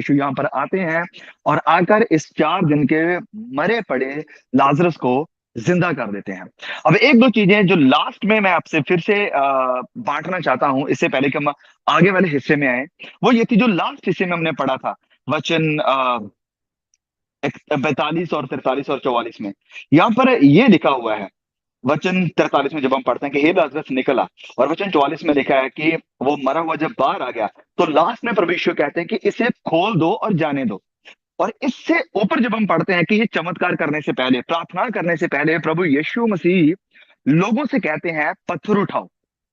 यीशु यहाँ पर आते हैं और आकर इस 4 दिन के मरे पड़े लाजरस को जिंदा कर देते हैं। अब एक दो चीजें जो लास्ट में मैं आपसे फिर से बांटना चाहता हूं, इससे पहले कि हम आगे वाले हिस्से में आए, वो ये थी जो लास्ट हिस्से में हमने पढ़ा था, वचन 42 और 43 और 44 में। यहाँ पर ये लिखा हुआ है, वचन 43 में जब हम पढ़ते हैं कि हे लाजरस निकला, और वचन 44 में लिखा है कि वो मरा हुआ जब बाहर आ गया, तो लास्ट में प्रभु यीशु कहते हैं कि इसे खोल दो और जाने दो। और इससे ऊपर जब हम पढ़ते हैं कि ये चमत्कार करने से पहले, प्रार्थना करने से पहले प्रभु यीशु मसीह लोगों से कहते हैं पत्थर उठाओ,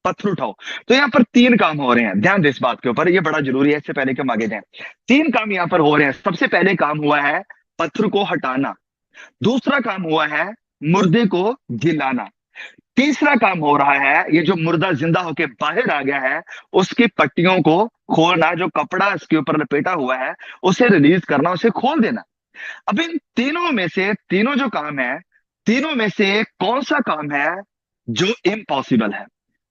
पत्थर उठाओ। तो यहाँ पर 3 काम हो रहे हैं, ध्यान दे इस बात के ऊपर, ये बड़ा जरूरी है इससे पहले कि हम आगे जाएं। 3 काम यहाँ पर हो रहे हैं। सबसे पहले काम हुआ है पत्थर को हटाना, दूसरा काम हुआ है मुर्दे को जिलाना, तीसरा काम हो रहा है ये जो मुर्दा जिंदा होके बाहर आ गया है उसकी पट्टियों को खोलना, जो कपड़ा इसके ऊपर लपेटा हुआ है उसे रिलीज करना, उसे खोल देना। अब इन तीनों में से, तीनों जो काम है, तीनों में से कौन सा काम है जो इम्पॉसिबल है,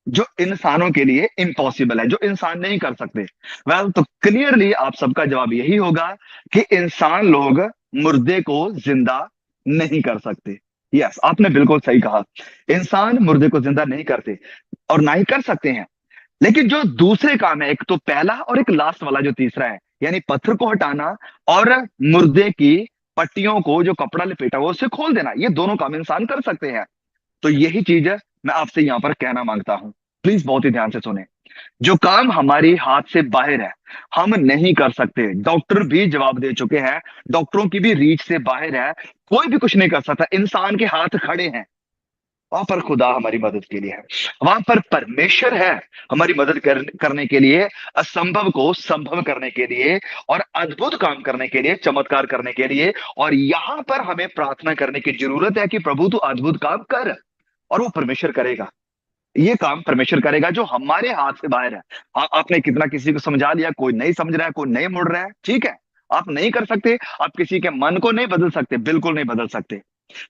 जो इंसानों के लिए इम्पॉसिबल है, जो इंसान नहीं कर सकते? वेल, तो क्लियरली आप सबका जवाब यही होगा कि इंसान लोग मुर्दे को जिंदा नहीं कर सकते। यस, आपने बिल्कुल सही कहा, इंसान मुर्दे को जिंदा नहीं करते और ना ही कर सकते हैं। लेकिन जो दूसरे काम है, एक तो पहला और एक लास्ट वाला जो तीसरा है, यानी पत्थर को हटाना और मुर्दे की पट्टियों को, जो कपड़ा लपेटा हुआ उसे खोल देना, ये दोनों काम इंसान कर सकते हैं। तो यही चीज मैं आपसे यहां पर कहना मांगता हूं, प्लीज बहुत ही ध्यान से सुने। जो काम हमारी हाथ से बाहर है, हम नहीं कर सकते, डॉक्टर भी जवाब दे चुके हैं, डॉक्टरों की भी रीच से बाहर है, कोई भी कुछ नहीं कर सकता, इंसान के हाथ खड़े हैं। वहां पर खुदा हमारी मदद के लिए है, वहां पर परमेश्वर है हमारी मदद करने के लिए, असंभव को संभव करने के लिए और अद्भुत काम करने के लिए, चमत्कार करने के लिए। और यहां पर हमें प्रार्थना करने की जरूरत है कि प्रभु तू अद्भुत काम कर, और वो परमेश्वर करेगा। ये काम परमेश्वर करेगा जो हमारे हाथ से बाहर है। आपने कितना किसी को समझा लिया, कोई नहीं समझ रहा है, कोई नहीं मुड़ रहा है, ठीक है, आप नहीं कर सकते, आप किसी के मन को नहीं बदल सकते, बिल्कुल नहीं बदल सकते।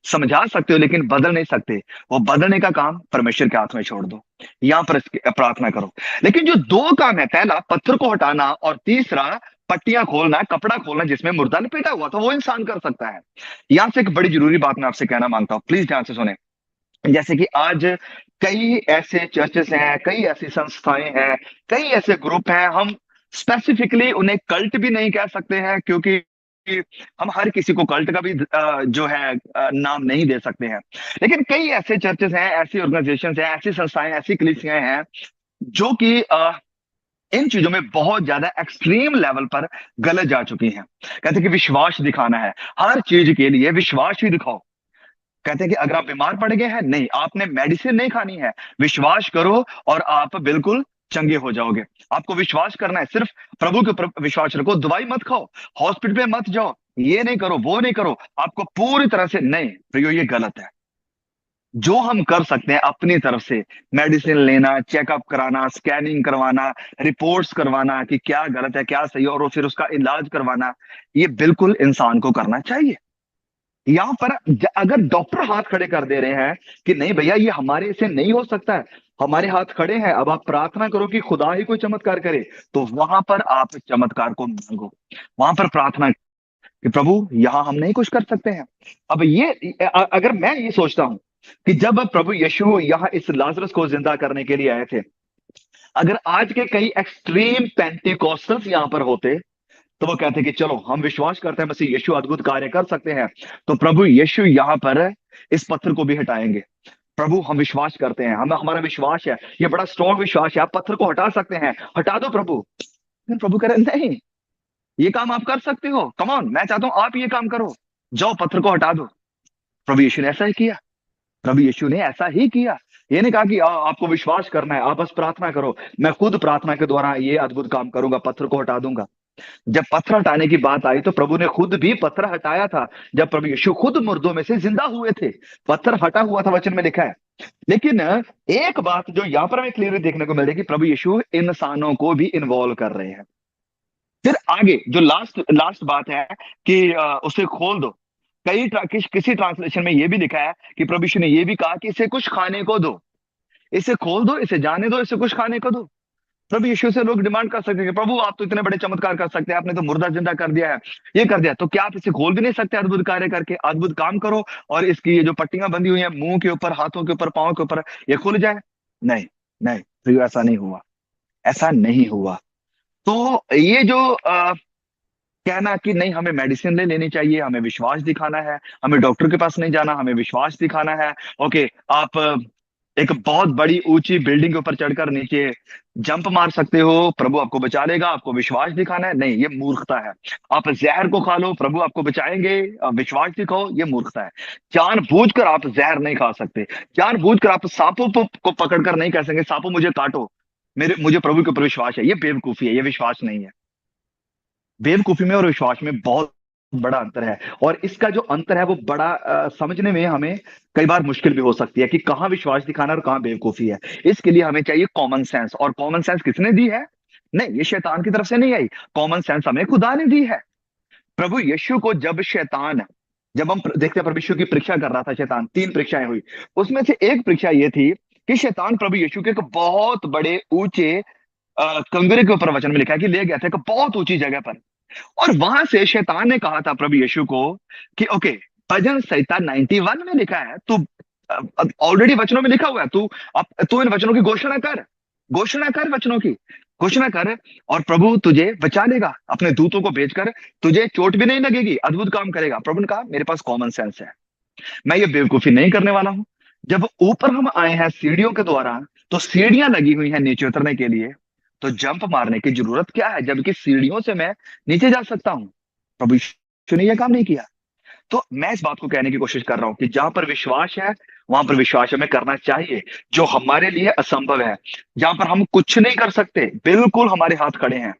समझा सकते हो लेकिन बदल नहीं सकते, वो बदलने का काम परमेश्वर के हाथ में छोड़ दो, यहां पर प्रार्थना करो। लेकिन जो 2 काम है, पहला पत्थर को हटाना और तीसरा पट्टियां खोलना, कपड़ा खोलना जिसमें मुर्दा लपेटा हुआ था, वो इंसान कर सकता है। यहां से एक बड़ी जरूरी बात मैं आपसे कहना मांगता हूं, प्लीज ध्यान से सुने। जैसे कि आज कई ऐसे चर्चेस हैं, कई ऐसी संस्थाएं हैं, कई ऐसे ग्रुप हैं, हम स्पेसिफिकली उन्हें कल्ट भी नहीं कह सकते हैं क्योंकि हम हर किसी को कल्ट का भी जो है नाम नहीं दे सकते हैं। लेकिन कई ऐसे चर्चेस हैं, ऐसी ऑर्गेनाइजेशन हैं, ऐसी संस्थाएं, ऐसी कलीसियाएं हैं जो कि इन चीजों में बहुत ज्यादा एक्सट्रीम लेवल पर गलत जा चुकी हैं। कहते हैं कि विश्वास दिखाना है, हर चीज के लिए विश्वास ही दिखाओ। कहते हैं कि अगर आप बीमार पड़ गए हैं, नहीं, आपने मेडिसिन नहीं खानी है, विश्वास करो और आप बिल्कुल चंगे हो जाओगे। आपको विश्वास करना है, सिर्फ प्रभु के ऊपर विश्वास रखो, दवाई मत खाओ, हॉस्पिटल में मत जाओ, ये नहीं करो, वो नहीं करो, आपको पूरी तरह से नहीं प्रियो, ये गलत है। जो हम कर सकते हैं अपनी तरफ से, मेडिसिन लेना, चेकअप कराना, स्कैनिंग करवाना, रिपोर्ट्स करवाना कि क्या गलत है क्या सही है, और फिर उसका इलाज करवाना, ये बिल्कुल इंसान को करना चाहिए। यहाँ पर अगर डॉक्टर हाथ खड़े कर दे रहे हैं कि नहीं भैया ये हमारे से नहीं हो सकता है, हमारे हाथ खड़े हैं, अब आप प्रार्थना करो कि खुदा ही कोई चमत्कार करे, तो वहां पर आप चमत्कार को मांगो, वहां पर प्रार्थना कि प्रभु यहाँ हम नहीं कुछ कर सकते हैं। अब ये अगर मैं ये सोचता हूं कि जब प्रभु यीशु यहाँ इस लाजरस को जिंदा करने के लिए आए थे, अगर आज के कई एक्सट्रीम पेंटिकॉस्टल्स यहाँ पर होते तो वो कहते कि चलो हम विश्वास करते हैं मसीह यीशु अद्भुत कार्य कर सकते हैं, तो प्रभु यीशु यहाँ पर इस पत्थर को भी हटाएंगे। प्रभु हम विश्वास करते हैं, हम हमारा विश्वास है, ये बड़ा स्ट्रॉन्ग विश्वास है, आप पत्थर को हटा सकते हैं, हटा दो प्रभु। लेकिन प्रभु कह रहे नहीं, ये काम आप कर सकते हो, कम ऑन, मैं चाहता हूं आप ये काम करो, जाओ पत्थर को हटा दो। प्रभु यीशु ने ऐसा ही किया, प्रभु यीशु ने ऐसा ही किया। ये नहीं कहा कि आपको विश्वास करना है, आप बस प्रार्थना करो, मैं खुद प्रार्थना के द्वारा ये अद्भुत काम करूंगा, पत्थर को हटा दूंगा। जब पत्थर हटाने की बात आई तो प्रभु ने खुद भी पत्थर हटाया था, जब प्रभु यीशु खुद मुर्दों में से जिंदा हुए थे, पत्थर हटा हुआ था, वचन में लिखा है। लेकिन एक बात जो यहाँ पर हमें क्लियरली देखने को मिल रही है कि प्रभु यीशु इंसानों को भी इन्वॉल्व कर रहे हैं। फिर आगे जो लास्ट लास्ट बात है कि उसे खोल दो। किसी ट्रांसलेशन में यह भी लिखा है कि प्रभु यीशु ने यह भी कहा कि इसे कुछ खाने को दो, इसे खोल दो, इसे जाने दो, इसे कुछ खाने को दो। प्रभु यीशु से लोग डिमांड कर सकते हैं कि प्रभु आप तो इतने बड़े चमत्कार कर सकते हैं, आपने तो मुर्दा जिंदा कर दिया है, ये कर दिया, तो क्या आप इसे खोल भी नहीं सकते? अद्भुत कार्य करके अद्भुत काम करो और इसकी ये जो पट्टियां बंधी हुई हैं मुंह के ऊपर, हाथों के ऊपर, पाँव के ऊपर, ये खुल जाए। नहीं, नहीं, तो ऐसा नहीं हुआ, ऐसा नहीं हुआ। तो ये जो कहना कि नहीं हमें मेडिसिन ले लेनी चाहिए, हमें विश्वास दिखाना है, हमें डॉक्टर के पास नहीं जाना, हमें विश्वास दिखाना है। ओके, आप एक बहुत बड़ी ऊंची बिल्डिंग के ऊपर चढ़कर नीचे जंप मार सकते हो, प्रभु आपको बचा लेगा, आपको विश्वास दिखाना है, नहीं, ये मूर्खता है। आप जहर को खा लो, प्रभु आपको बचाएंगे, विश्वास दिखाओ, ये मूर्खता है। जानबूझकर आप जहर नहीं खा सकते, जानबूझकर आप सांपों को पकड़कर नहीं कह सकते सांपों मुझे काटो, मुझे प्रभु के ऊपर विश्वास है, ये बेवकूफी है, ये विश्वास नहीं है। बेवकूफी में और विश्वास में बहुत बड़ा अंतर है, और इसका जो अंतर है वो बड़ा समझने में हमें कई बार मुश्किल भी हो सकती है कि कहाँ विश्वास दिखाना और कहाँ बेवकूफी है। इसके लिए हमें चाहिए कॉमन सेंस, और कॉमन सेंस किसने दी है? नहीं, ये शैतान की तरफ से नहीं आई, कॉमन सेंस हमें खुदा ने दी है। प्रभु यीशु को जब हम देखते हैं प्रभु यीशु की परीक्षा कर रहा था शैतान, 3 परीक्षाएं हुई, उसमें से एक परीक्षा ये थी कि शैतान प्रभु यीशु के एक बहुत बड़े ऊंचे कंगरे के ऊपर, वचन में लिखा है कि ले गया था एक बहुत ऊंची जगह पर, और वहां से शैतान ने कहा था प्रभु यीशु को कि ओके, भजन संहिता 91 में लिखा है, तू ऑलरेडी वचनों में लिखा हुआ है, तू इन वचनों की घोषणा कर वचनों की घोषणा कर, और प्रभु तुझे बचा लेगा, अपने दूतों को भेजकर तुझे चोट भी नहीं लगेगी, अद्भुत काम करेगा। प्रभु ने कहा मेरे पास कॉमन सेंस है, मैं ये बेवकूफी नहीं करने वाला हूं। जब ऊपर हम आए हैं सीढ़ियों के द्वारा, तो सीढ़ियां लगी हुई हैं नीचे उतरने के लिए, तो जंप मारने की जरूरत क्या है जबकि सीढ़ियों से मैं नीचे जा सकता हूं? प्रभु यीशु ने यह काम नहीं किया। तो मैं इस बात को कहने की कोशिश कर रहा हूं कि जहां पर विश्वास है वहां पर विश्वास हमें करना चाहिए, जो हमारे लिए असंभव है, जहां पर हम कुछ नहीं कर सकते, बिल्कुल हमारे हाथ खड़े हैं।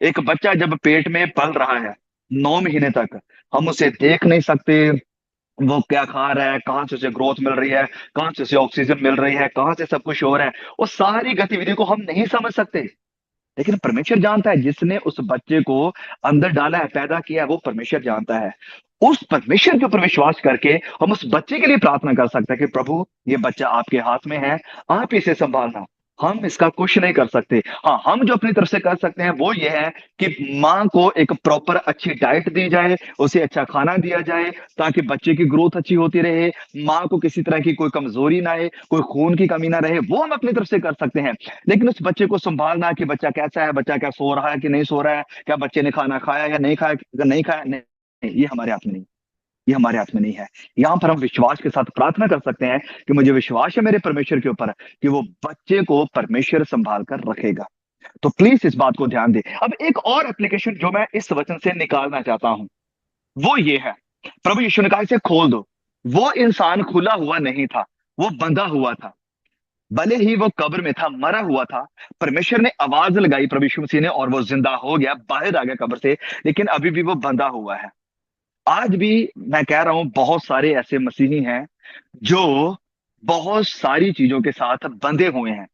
एक बच्चा जब पेट में पल रहा है 9 महीने तक, हम उसे देख नहीं सकते, वो क्या खा रहा है, कहाँ से उसे ग्रोथ मिल रही है, कहाँ से उसे ऑक्सीजन मिल रही है, कहाँ से सब कुछ हो रहा है, वो सारी गतिविधियों को हम नहीं समझ सकते। लेकिन परमेश्वर जानता है, जिसने उस बच्चे को अंदर डाला है, पैदा किया है, वो परमेश्वर जानता है। उस परमेश्वर के ऊपर विश्वास करके हम उस बच्चे के लिए प्रार्थना कर सकते हैं कि प्रभु ये बच्चा आपके हाथ में है, आप इसे संभालना, हम इसका कुछ नहीं कर सकते। हाँ, हम जो अपनी तरफ से कर सकते हैं वो ये है कि माँ को एक प्रॉपर अच्छी डाइट दी जाए, उसे अच्छा खाना दिया जाए, ताकि बच्चे की ग्रोथ अच्छी होती रहे, माँ को किसी तरह की कोई कमजोरी ना आए, कोई खून की कमी ना रहे, वो हम अपनी तरफ से कर सकते हैं। लेकिन उस बच्चे को संभालना कि बच्चा कैसा है, बच्चा क्या सो रहा है कि नहीं सो रहा है, क्या बच्चे ने खाना खाया या नहीं खाया, अगर नहीं खाया, नहीं, ये हमारे हाथ में नहीं, ये हमारे हाथ में नहीं है। यहाँ पर हम विश्वास के साथ प्रार्थना कर सकते हैं कि मुझे विश्वास है मेरे परमेश्वर के ऊपर कि वो बच्चे को परमेश्वर संभाल कर रखेगा। तो प्लीज इस बात को ध्यान दे। अब एक और एप्लीकेशन जो मैं इस वचन से निकालना चाहता हूं वो ये है, प्रभु यीशु ने कहा इसे खोल दो। वो इंसान खुला हुआ नहीं था, वो बंधा हुआ था, भले ही वो कब्र में था, मरा हुआ था, परमेश्वर ने आवाज लगाई प्रभु यीशु मसीह ने और वो जिंदा हो गया, बाहर आ गया कब्र से, लेकिन अभी भी वो बंधा हुआ है। आज भी मैं कह रहा हूं बहुत सारे ऐसे मसीही हैं जो बहुत सारी चीजों के साथ बंधे हुए हैं।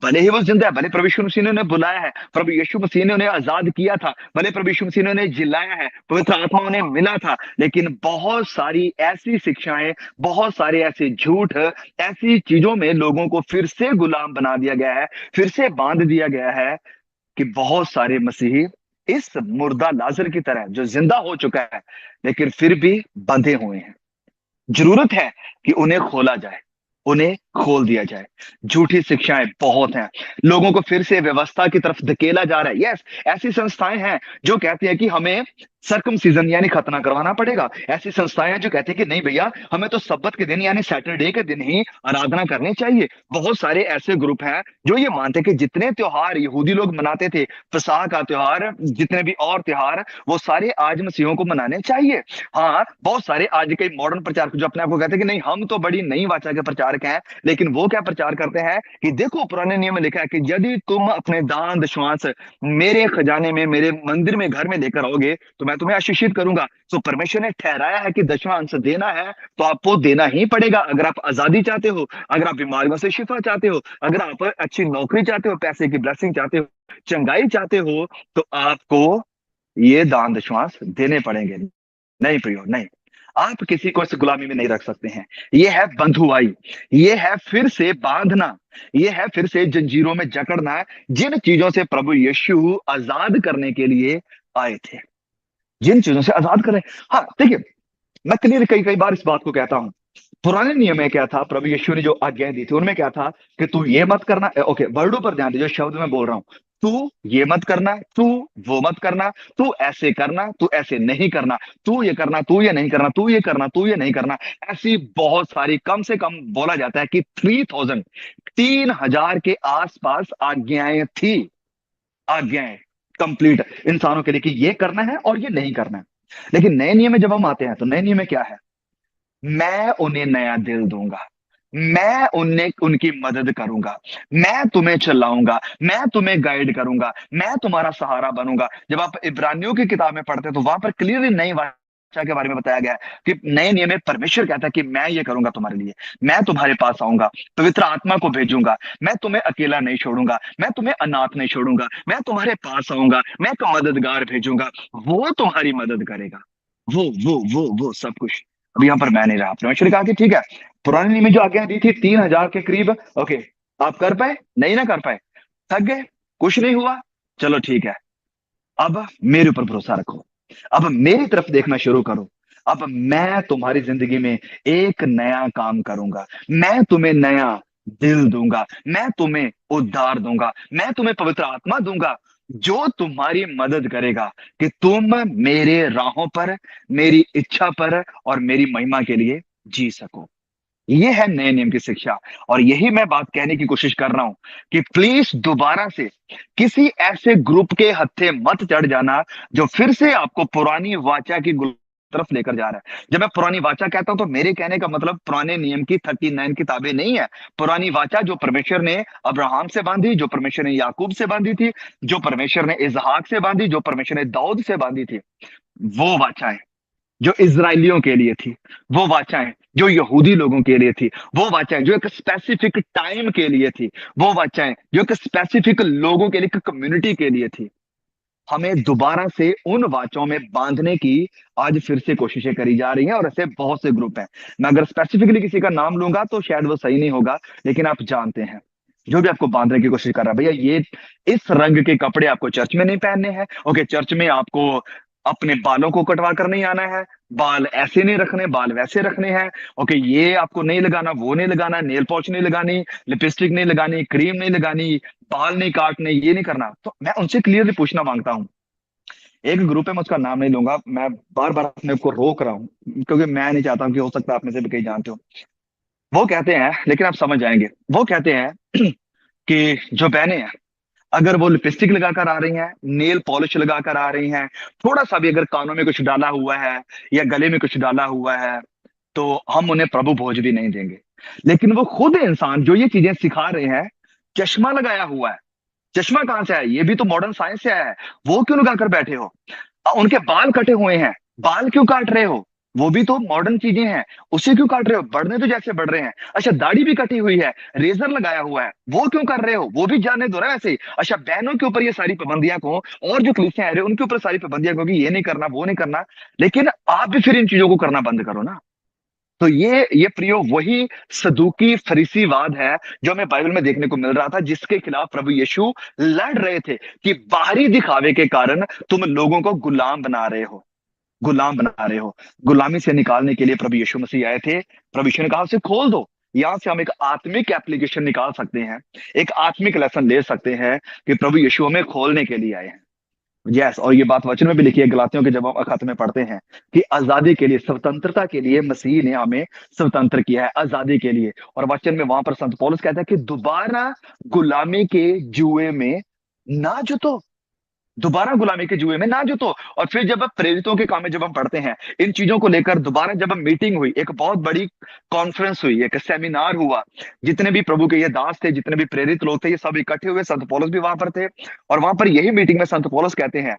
भले ही वो जिंदा है, भले प्रभु यीशु मसीह ने उन्हें बुलाया है, प्रभु यीशु मसीह ने उन्हें आजाद किया था, भले प्रभु यीशु मसीह ने उन्हें जिलाया है, पवित्र आत्मा उन्हें मिला था, लेकिन बहुत सारी ऐसी शिक्षाएं, बहुत सारे ऐसे झूठ, ऐसी चीजों में लोगों को फिर से गुलाम बना दिया गया है, फिर से बांध दिया गया है, कि बहुत सारे मसीही इस मुर्दा लाजर की तरह जो जिंदा हो चुका है लेकिन फिर भी बंधे हुए हैं। जरूरत है कि उन्हें खोला जाए, उन्हें खोल दिया जाए। झूठी शिक्षाएं बहुत हैं, लोगों को फिर से व्यवस्था की तरफ धकेला जा रहा है। यस, ऐसी संस्थाएं हैं जो कहती है कि हमें सर्कमसीजन यानी खतना करवाना पड़ेगा, ऐसी संस्थाएं हैं जो कहती है कि नहीं भैया, हमें तो सब्बत के दिन यानी सैटरडे के दिन ही आराधना करनी चाहिए। बहुत सारे ऐसे ग्रुप हैं जो ये मानते हैं कि जितने त्योहार यहूदी लोग मनाते थे, फसह का त्योहार, जितने भी और त्योहार, वो सारे आज मसीहों को मनाने चाहिए। हाँ, बहुत सारे आज के मॉडर्न प्रचारक जो अपने आप को कहते हैं कि नहीं हम तो बड़ी नई वाचा के प्रचारक हैं, लेकिन वो क्या प्रचार करते हैं कि देखो पुराने नियम में लिखा है कि यदि तुम अपने दान दशमांश मेरे खजाने में, मेरे मंदिर में, घर में लेकर आओगे तो मैं तुम्हें आशीषित करूंगा। तो परमेश्वर ने ठहराया है कि दशमांश देना है तो आपको देना ही पड़ेगा। अगर आप आजादी चाहते हो, अगर आप बीमारियों से शिफा चाहते हो, अगर आप अच्छी नौकरी चाहते हो, पैसे की ब्लेसिंग चाहते हो, चंगाई चाहते हो, तो आपको ये दान दशमांश देने पड़ेंगे। नहीं प्रियो, नहीं। आप किसी को इस गुलामी में नहीं रख सकते हैं। ये है बंधुआई, ये है फिर से बांधना, ये है फिर से जंजीरों में जकड़ना, जिन चीजों से प्रभु यीशु आजाद करने के लिए आए थे, जिन चीजों से आजाद करें। हाँ देखिए, मैं क्लियर कई कई बार इस बात को कहता हूं, पुराने नियम में क्या था, प्रभु यीशु ने जो आज्ञाएं दी थी उनमें क्या था कि तू ये मत करना। ओके, वर्डों पर ध्यान दीजिए, शब्द मैं बोल रहा हूं। तू ये मत करना, तू वो मत करना, तू ऐसे करना, तू ऐसे नहीं करना, तू ये करना, तू ये नहीं करना, तू ये करना, तू ये नहीं करना। ऐसी बहुत सारी, कम से कम बोला जाता है कि 3000 के आसपास आज्ञाएं थी, आज्ञाएं कंप्लीट इंसानों के लिए कि ये करना है और ये नहीं करना है। लेकिन नए नियम में जब हम आते हैं तो नए नियम में क्या है, मैं उन्हें नया दिल दूंगा, मैं उन्हें उनकी मदद करूंगा, मैं तुम्हें चलाऊंगा, मैं तुम्हें गाइड करूंगा, मैं तुम्हारा सहारा बनूंगा। जब आप इब्रानियों की किताब में पढ़ते हैं तो वहां पर क्लियरली नई वाचा के बारे में बताया गया है कि नए नियम में परमेश्वर कहता है कि मैं ये करूंगा तुम्हारे लिए, मैं तुम्हारे पास आऊंगा, पवित्र आत्मा को भेजूंगा, मैं तुम्हें अकेला नहीं छोड़ूंगा, मैं तुम्हें अनाथ नहीं छोड़ूंगा, मैं तुम्हारे पास आऊंगा, मैं एक मददगार भेजूंगा, वो तुम्हारी मदद करेगा। वो सब कुछ अब यहाँ पर मैं नहीं रहा। परमेश्वर ने कहा कि ठीक है, पुराने नियम में जो आज्ञा दी थी 3000 के करीब, ओके, आप कर पाए, नहीं ना कर पाए, थक गए, कुछ नहीं हुआ, चलो ठीक है, अब मेरे ऊपर भरोसा रखो, अब मेरी तरफ देखना शुरू करो, अब मैं तुम्हारी जिंदगी में एक नया काम करूंगा, मैं तुम्हें नया दिल दूंगा, मैं तुम्हें उद्धार दूंगा, मैं तुम्हें पवित्र आत्मा दूंगा, जो तुम्हारी मदद करेगा कि तुम मेरे राहों पर, मेरी इच्छा पर और मेरी महिमा के लिए जी सको। ये है नए नियम की शिक्षा। और यही मैं बात कहने की कोशिश कर रहा हूं कि प्लीज दोबारा से किसी ऐसे ग्रुप के हत्थे मत चढ़ जाना जो फिर से आपको पुरानी वाचा की तरफ लेकर जा रहा है। जब मैं पुरानी वाचा कहता हूं तो मेरे कहने का मतलब पुराने नियम की 39 किताबें नहीं है। पुरानी वाचा जो परमेश्वर ने अब्राहम से बांधी, जो परमेश्वर ने याकूब से बांधी थी, जो परमेश्वर ने इसहाक से बांधी, जो परमेश्वर ने दाऊद से बांधी थी, वो वाचाएं जो इजरायलियों के लिए थी, वो वाचाएं जो यहूदी लोगों के लिए थी, वो वाचाएं जो एक स्पेसिफिक टाइम के लिए थी, वो वाचाएं जो एक स्पेसिफिक लोगों के लिए, एक कम्युनिटी के लिए थी, हमें दोबारा से उन वाचों में बांधने की आज फिर से कोशिशें करी जा रही हैं। और ऐसे बहुत से ग्रुप हैं, मैं अगर स्पेसिफिकली किसी का नाम लूंगा तो शायद वो सही नहीं होगा, लेकिन आप जानते हैं जो भी आपको बांधने की कोशिश कर रहा है, भैया ये इस रंग के कपड़े आपको चर्च में नहीं पहनने हैं, ओके, चर्च में आपको अपने बालों को कटवा कर नहीं आना है, बाल ऐसे नहीं रखने, बाल वैसे रखने हैं, ओके, ये आपको नहीं लगाना, वो नहीं लगाना, नेल पॉलिश नहीं लगानी, लिपस्टिक नहीं लगानी, क्रीम नहीं लगानी, बाल नहीं काटने, ये नहीं करना। तो मैं उनसे क्लियरली पूछना मांगता हूं, एक ग्रुप है, मैं उसका नाम नहीं लूंगा, मैं बार बार अपने को रोक रहा हूँ क्योंकि मैं नहीं चाहता हूँ कि हो सकता है आप में से भी कहीं जानते हो। वो कहते हैं, लेकिन आप समझ जाएंगे, वो कहते हैं कि जो बहनें हैं अगर वो लिपस्टिक लगाकर आ रही हैं, नेल पॉलिश लगाकर आ रही हैं, थोड़ा सा भी अगर कानों में कुछ डाला हुआ है या गले में कुछ डाला हुआ है, तो हम उन्हें प्रभु भोज भी नहीं देंगे। लेकिन वो खुद इंसान जो ये चीजें सिखा रहे हैं, चश्मा लगाया हुआ है, चश्मा कहां से आया, ये भी तो मॉडर्न साइंस से आया है, वो क्यों लगाकर बैठे हो? उनके बाल कटे हुए हैं, बाल क्यों काट रहे हो? वो भी तो मॉडर्न चीजें हैं, उसे क्यों काट रहे हो? बढ़ने तो जैसे बढ़ रहे हैं। अच्छा, दाढ़ी भी कटी हुई है, रेजर लगाया हुआ है, वो क्यों कर रहे हो? वो भी जाने दो ना वैसे ही। अच्छा, बहनों के ऊपर ये सारी पाबंदियां को, और जो कलीसियां आ रहे हैं उनके ऊपर सारी पाबंदियां को कि ये नहीं करना, वो नहीं करना, लेकिन आप भी फिर इन चीजों को करना बंद करो ना। तो ये प्रियो वही सदूकी फरीसीवाद है जो हमें बाइबल में देखने को मिल रहा था, जिसके खिलाफ प्रभु यीशु लड़ रहे थे कि बाहरी दिखावे के कारण तुम लोगों को गुलाम बना रहे हो, गुलाम बना रहे हो। गुलामी से निकालने के लिए प्रभु यीशु मसीह आए थे। प्रभु यीशु ने कहा उसे खोल दो। यहां से हम एक आत्मिक एप्लीकेशन निकाल सकते हैं, एक आत्मिक लेसन ले सकते हैं कि प्रभु यीशु हमें खोलने के लिए आए हैं। यस, और ये बात वचन में भी लिखी है, गलातियों के जब हम खत में पढ़ते हैं कि आजादी के लिए, स्वतंत्रता के लिए मसीह ने हमें स्वतंत्र किया है, आजादी के लिए। और वचन में वहां पर संत पौलुस कहता है कि दोबारा गुलामी के जुए में ना जुतो, दोबारा गुलामी के जुए में ना जुतो। और फिर जब अब प्रेरितों के काम में जब हम पढ़ते हैं इन चीजों को लेकर, दोबारा जब हम मीटिंग हुई, एक बहुत बड़ी कॉन्फ्रेंस हुई, एक सेमिनार हुआ, जितने भी प्रभु के ये दास थे, जितने भी प्रेरित लोग थे, ये सब इकट्ठे हुए, संत पौलुस भी वहां पर थे। और वहां पर यही मीटिंग में संत पौलुस कहते हैं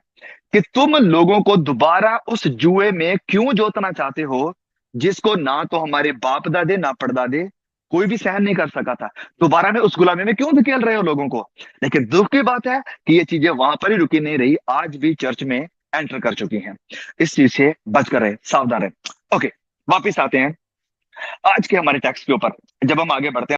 कि तुम लोगों को दोबारा उस जुए में क्यों जोतना चाहते हो, जिसको ना तो हमारे बाप दादे ना परदादे कोई भी सहन नहीं कर सका था। दोबारा में उस गुलामी में क्यों धकेल रहे हो लोगों को? लेकिन दुख की बात है कि ये चीजें वहां पर ही रुकी नहीं रही, आज भी चर्च में एंटर कर चुकी हैं। इस चीज से बच कर रहे, सावधान रहे। ओके, वापिस आते हैं आज के हमारे टेक्स्ट के ऊपर। जब हम आगे बढ़ते हैं